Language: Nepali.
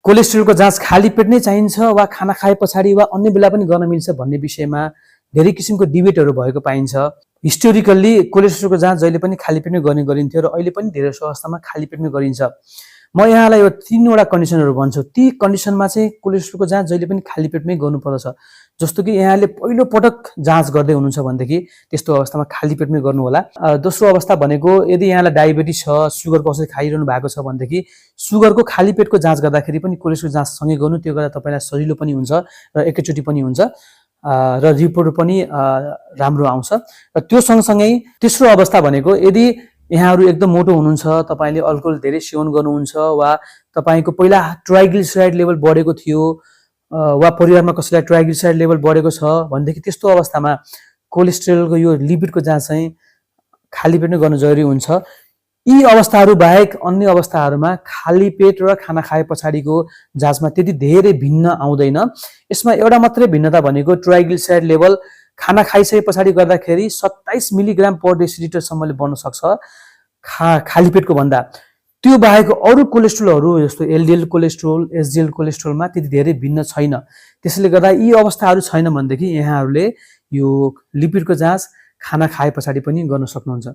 कोलेस्ट्रोलको जाँच खाली पेट नै चाहिन्छ वा खाना खाए पछाडि वा अन्य बेला पनि गर्न मिल्छ भन्ने विषयमा धेरै किसिमको डिबेटहरू भएको पाइन्छ। हिस्टोरिकल्ली कोलेस्ट्रोलको जाँच जहिले पनि खाली पेटमै गर्ने गरिन्थ्यो र अहिले पनि धेरै अवस्थामा खाली पेटमै गरिन्छ। म यहाँलाई यो 3वटा कन्डिसनहरू भन्छु। ती कन्डिसनमा चाहिँ कोलेस्ट्रोलको जाँच जहिले पनि खाली पेटमै गर्नुपर्दछ। जस्तो कि यहाँले पहिलो पटक जाँच गर्दै हुनुहुन्छ भनेदेखि त्यस्तो अवस्थामा खाली पेटमै गर्नु होला। दोस्रो अवस्था भनेको यदि यहाँलाई डायबिटिज छ, सुगरको औषधि खाइरहनु भएको छ भनेदेखि सुगरको खाली पेटको जाँच गर्दाखेरि पनि कोलेस्ट्रोल जाँच सँगै गर्नु, त्यो गर्दा तपाईलाई सजिलो पनि हुन्छ र एकैचोटि पनि हुन्छ र रिपोर्ट पनि राम्रो आउँछ। र त्यो सँगसँगै तेस्रो अवस्था भनेको यदि यहाँहरु एकदम मोटो हुनुहुन्छ, तपाईले अल्कोहल धेरै सेवन गर्नुहुन्छ वा तपाईको पहिला ट्राइग्लिसराइड लेभल बढेको थियो वा परिवारमा कसैलाई ट्राइग्लिसराइड लेभल बढेको छ भनेदेखि त्यस्तो अवस्थामा कोलेस्ट्रोलको यो लिपिडको जाँच चाहिँ खाली पेटमै गर्न जरुरी हुन्छ। यी अवस्थाहरू बाहेक अन्य अवस्थाहरूमा खाली पेट र खाना खाए पछाडिको जाँचमा त्यति धेरै भिन्न आउँदैन। यसमा एउटा मात्रै भिन्नता भनेको ट्राइग्लिसराइड लेभल खाना खाइसके पछाडि गर्दाखेरि 27 मिलिग्राम पर डेसिलिटर सम्मले बढ्न सक्छ खाली पेटको भन्दा। त्यो बाहेक अरु कोलेस्ट्रोलहरू जस्तो एलडीएल कोलेस्ट्रोल, एसडीएल कोलेस्ट्रोलमा त्यति धेरै भिन्न छैन। त्यसैले गर्दा यी अवस्थाहरू छैन भनेदेखि यहाँहरूले यो लिपिडको जाँच खाना खाए पछाडि पनि गर्न सक्नुहुन्छ।